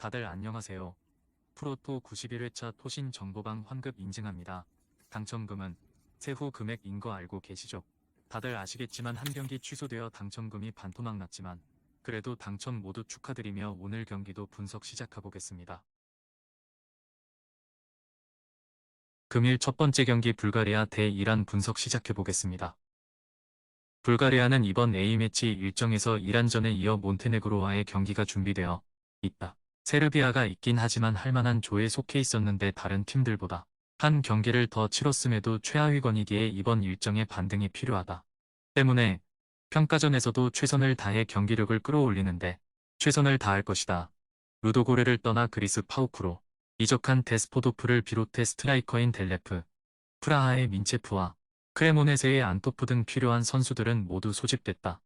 다들 안녕하세요. 프로토 91회차 토신 정보방 환급 인증합니다. 당첨금은 세후 금액인 거 알고 계시죠? 다들 아시겠지만 한 경기 취소되어 당첨금이 반토막 났지만 그래도 당첨 모두 축하드리며 오늘 경기도 분석 시작해보겠습니다. 금일 첫 번째 경기 불가리아 대 이란 분석 시작해보겠습니다. 불가리아는 이번 A매치 일정에서 이란전에 이어 몬테네그로와의 경기가 준비되어 있다. 세르비아가 있긴 하지만 할만한 조에 속해 있었는데 다른 팀들보다 한 경기를 더 치렀음에도 최하위권이기에 이번 일정에 반등이 필요하다. 때문에 평가전에서도 최선을 다해 경기력을 끌어올리는데 최선을 다할 것이다. 루도고레를 떠나 그리스 파우크로 이적한 데스포도프를 비롯해 스트라이커인 델레프, 프라하의 민체프와 크레모네세의 안토프 등 필요한 선수들은 모두 소집됐다.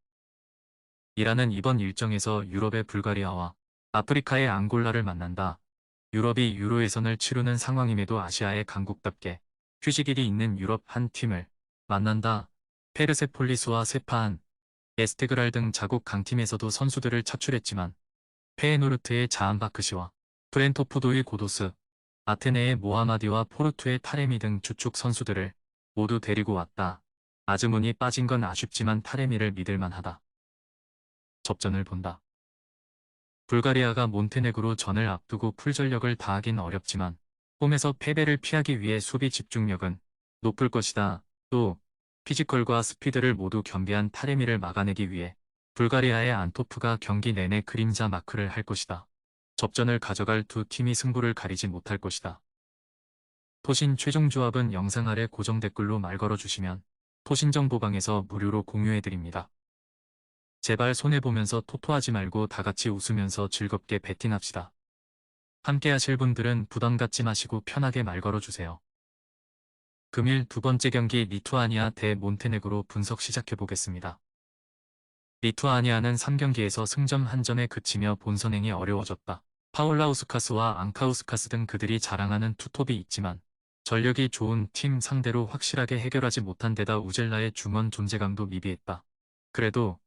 이란은 이번 일정에서 유럽의 불가리아와 아프리카의 앙골라를 만난다. 유럽이 유로 예선을 치르는 상황임에도 아시아의 강국답게 휴식일이 있는 유럽 한 팀을 만난다. 페르세폴리스와 세파한, 에스테그랄 등 자국 강팀에서도 선수들을 차출했지만 페에노르트의 자한바크시와 프렌토포도의 고도스, 아테네의 모하마디와 포르투의 타레미 등 주축 선수들을 모두 데리고 왔다. 아즈문이 빠진 건 아쉽지만 타레미를 믿을만하다. 접전을 본다. 불가리아가 몬테네그로 전을 앞두고 풀전력을 다하긴 어렵지만 홈에서 패배를 피하기 위해 수비 집중력은 높을 것이다. 또 피지컬과 스피드를 모두 겸비한 타레미를 막아내기 위해 불가리아의 안토프가 경기 내내 그림자 마크를 할 것이다. 접전을 가져갈 두 팀이 승부를 가리지 못할 것이다. 토신 최종 조합은 영상 아래 고정 댓글로 말 걸어주시면 토신정보방에서 무료로 공유해드립니다. 제발 손해보면서 토토하지 말고 다같이 웃으면서 즐겁게 베팅합시다. 함께 하실 분들은 부담 갖지 마시고 편하게 말 걸어주세요. 금일 두 번째 경기 리투아니아 대 몬테네그로 분석 시작해보겠습니다. 리투아니아는 3경기에서 승점 1점에 그치며 본선행이 어려워졌다. 파울라우스카스와 앙카우스카스 등 그들이 자랑하는 투톱이 있지만 전력이 좋은 팀 상대로 확실하게 해결하지 못한 데다 우젤라의 중원 존재감도 미비했다. 그래도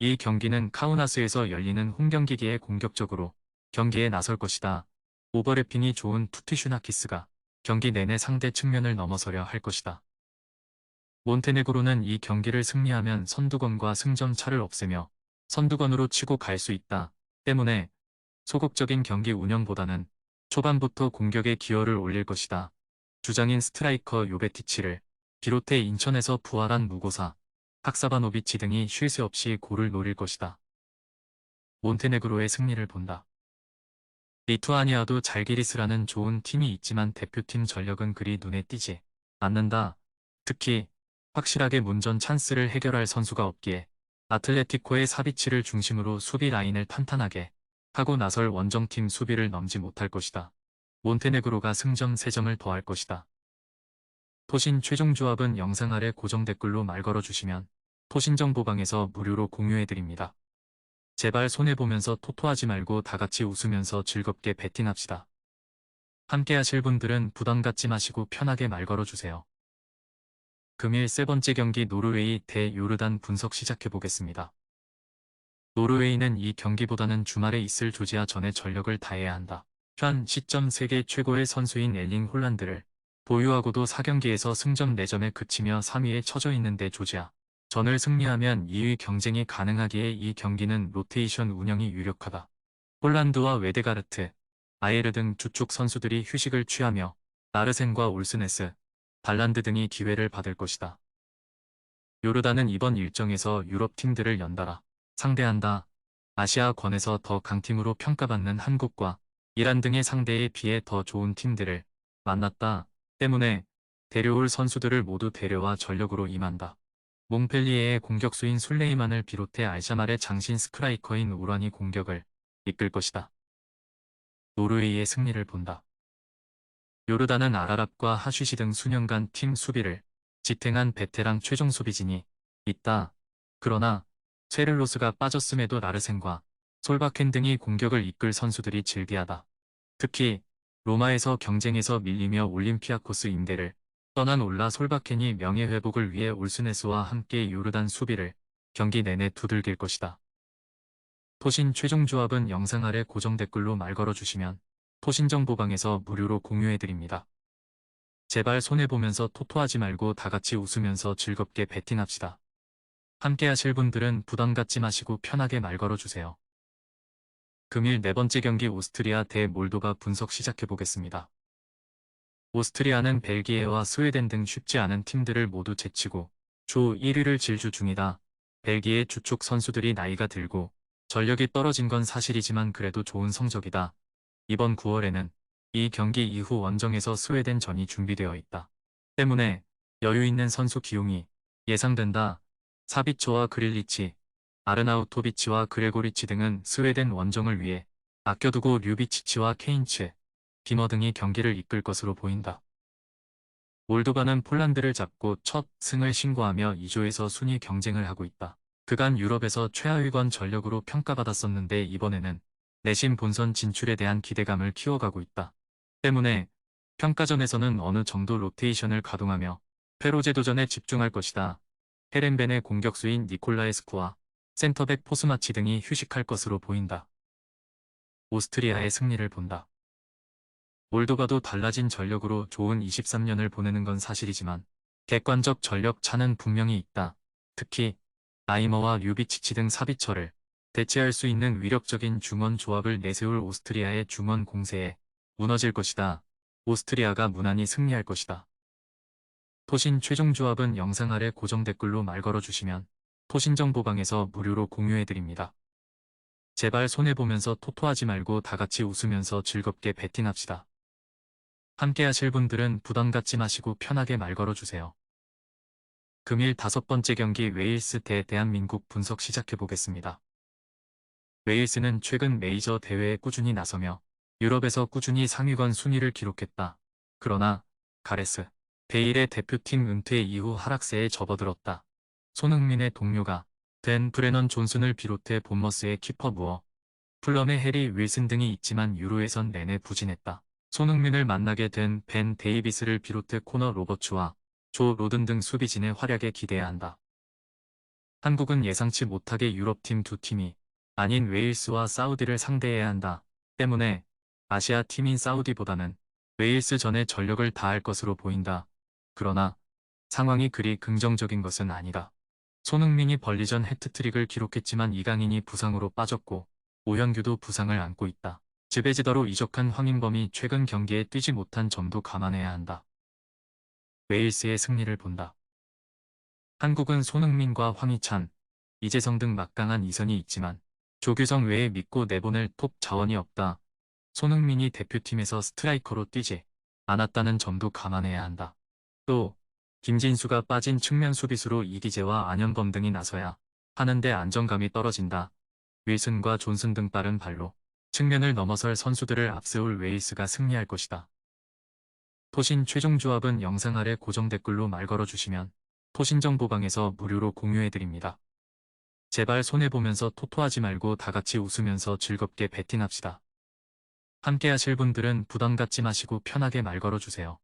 이 경기는 카우나스에서 열리는 홈경기기에 공격적으로 경기에 나설 것이다. 오버래핑이 좋은 투티슈나키스가 경기 내내 상대 측면을 넘어서려 할 것이다. 몬테네그로는 이 경기를 승리하면 선두권과 승점 차를 없애며 선두권으로 치고 갈 수 있다. 때문에 소극적인 경기 운영보다는 초반부터 공격에 기여를 올릴 것이다. 주장인 스트라이커 요베티치를 비롯해 인천에서 부활한 무고사, 학사바노비치 등이 쉴 새 없이 골을 노릴 것이다. 몬테네그로의 승리를 본다. 리투아니아도 잘기리스라는 좋은 팀이 있지만 대표팀 전력은 그리 눈에 띄지 않는다. 특히 확실하게 문전 찬스를 해결할 선수가 없기에 아틀레티코의 사비치를 중심으로 수비 라인을 탄탄하게 하고 나설 원정팀 수비를 넘지 못할 것이다. 몬테네그로가 승점 3점을 더할 것이다. 토신 최종 조합은 영상 아래 고정 댓글로 말 걸어주시면 토신정보방에서 무료로 공유해드립니다. 제발 손해보면서 토토하지 말고 다같이 웃으면서 즐겁게 베팅합시다. 함께 하실 분들은 부담 갖지 마시고 편하게 말 걸어주세요. 금일 세 번째 경기 노르웨이 대 요르단 분석 시작해보겠습니다. 노르웨이는 이 경기보다는 주말에 있을 조지아전에 전력을 다해야 한다. 현 시점 세계 최고의 선수인 엘링 홀란드를 보유하고도 4경기에서 승점 4점에 그치며 3위에 처져 있는데 조지아 전을 승리하면 2위 경쟁이 가능하기에 이 경기는 로테이션 운영이 유력하다. 홀란드와 웨데가르트, 아예르 등 주축 선수들이 휴식을 취하며 나르센과 올스네스, 발란드 등이 기회를 받을 것이다. 요르단은 이번 일정에서 유럽 팀들을 연달아 상대한다. 아시아권에서 더 강팀으로 평가받는 한국과 이란 등의 상대에 비해 더 좋은 팀들을 만났다. 때문에 데려올 선수들을 모두 데려와 전력으로 임한다. 몽펠리에의 공격수인 술레이만을 비롯해 알샤말의 장신 스크라이커인 우란이 공격을 이끌 것이다. 노르웨이의 승리를 본다. 요르단은 아라랍과 하쉬시 등 수년간 팀 수비를 지탱한 베테랑 최종 수비진이 있다. 그러나 쇠를로스가 빠졌음에도 라르센과 솔바켄 등이 공격을 이끌 선수들이 즐비하다. 특히 로마에서 경쟁에서 밀리며 올림피아코스 임대를 떠난 올라 솔바켄이 명예회복을 위해 올스네스와 함께 요르단 수비를 경기 내내 두들길 것이다. 토신 최종 조합은 영상 아래 고정 댓글로 말 걸어주시면 토신 정보방에서 무료로 공유해드립니다. 제발 손해보면서 토토하지 말고 다같이 웃으면서 즐겁게 베팅합시다. 함께 하실 분들은 부담 갖지 마시고 편하게 말 걸어주세요. 금일 네 번째 경기 오스트리아 대 몰도바 분석 시작해보겠습니다. 오스트리아는 벨기에와 스웨덴 등 쉽지 않은 팀들을 모두 제치고 조 1위를 질주 중이다. 벨기에 주축 선수들이 나이가 들고 전력이 떨어진 건 사실이지만 그래도 좋은 성적이다. 이번 9월에는 이 경기 이후 원정에서 스웨덴전이 준비되어 있다. 때문에 여유 있는 선수 기용이 예상된다. 사비초와 그릴리치, 아르나우토비치와 그레고리치 등은 스웨덴 원정을 위해 아껴두고 류비치치와 케인츠, 비머 등이 경기를 이끌 것으로 보인다. 몰도바는 폴란드를 잡고 첫 승을 신고하며 2조에서 순위 경쟁을 하고 있다. 그간 유럽에서 최하위권 전력으로 평가받았었는데 이번에는 내심 본선 진출에 대한 기대감을 키워가고 있다. 때문에 평가전에서는 어느 정도 로테이션을 가동하며 페로제 도전에 집중할 것이다. 헤렌벤의 공격수인 니콜라에스쿠와 센터백 포스마치 등이 휴식할 것으로 보인다. 오스트리아의 승리를 본다. 몰도바도 달라진 전력으로 좋은 23년을 보내는 건 사실이지만 객관적 전력 차는 분명히 있다. 특히 아이머와 류비치치 등 사비처를 대체할 수 있는 위력적인 중원 조합을 내세울 오스트리아의 중원 공세에 무너질 것이다. 오스트리아가 무난히 승리할 것이다. 토신 최종 조합은 영상 아래 고정 댓글로 말 걸어주시면 토신 정보방에서 무료로 공유해드립니다. 제발 손해보면서 토토하지 말고 다같이 웃으면서 즐겁게 베팅합시다. 함께 하실 분들은 부담 갖지 마시고 편하게 말 걸어주세요. 금일 5번째 경기 웨일스 대 대한민국 분석 시작해보겠습니다. 웨일스는 최근 메이저 대회에 꾸준히 나서며 유럽에서 꾸준히 상위권 순위를 기록했다. 그러나 가레스 베일의 대표팀 은퇴 이후 하락세에 접어들었다. 손흥민의 동료가 된 브레넌 존슨을 비롯해 본머스의 키퍼 무어, 풀럼의 해리 윌슨 등이 있지만 유로에선 내내 부진했다. 손흥민을 만나게 된 벤 데이비스를 비롯해 코너 로버츠와 조 로든 등 수비진의 활약에 기대해야 한다. 한국은 예상치 못하게 유럽팀 두 팀이 아닌 웨일스와 사우디를 상대해야 한다. 때문에 아시아 팀인 사우디보다는 웨일스 전에 전력을 다할 것으로 보인다. 그러나 상황이 그리 긍정적인 것은 아니다. 손흥민이 벌리전 해트트릭을 기록했지만 이강인이 부상으로 빠졌고 오현규도 부상을 안고 있다. 지베지더로 이적한 황인범이 최근 경기에 뛰지 못한 점도 감안해야 한다. 웨일스의 승리를 본다. 한국은 손흥민과 황희찬, 이재성 등 막강한 이선이 있지만 조규성 외에 믿고 내보낼 톱 자원이 없다. 손흥민이 대표팀에서 스트라이커로 뛰지 않았다는 점도 감안해야 한다. 또 김진수가 빠진 측면 수비수로 이기재와 안현범 등이 나서야 하는데 안정감이 떨어진다. 윌슨과 존슨 등 빠른 발로 측면을 넘어설 선수들을 앞세울 웨일스가 승리할 것이다. 토신 최종 조합은 영상 아래 고정 댓글로 말 걸어주시면 토신 정보방에서 무료로 공유해드립니다. 제발 손해보면서 토토하지 말고 다같이 웃으면서 즐겁게 베팅합시다. 함께 하실 분들은 부담 갖지 마시고 편하게 말 걸어주세요.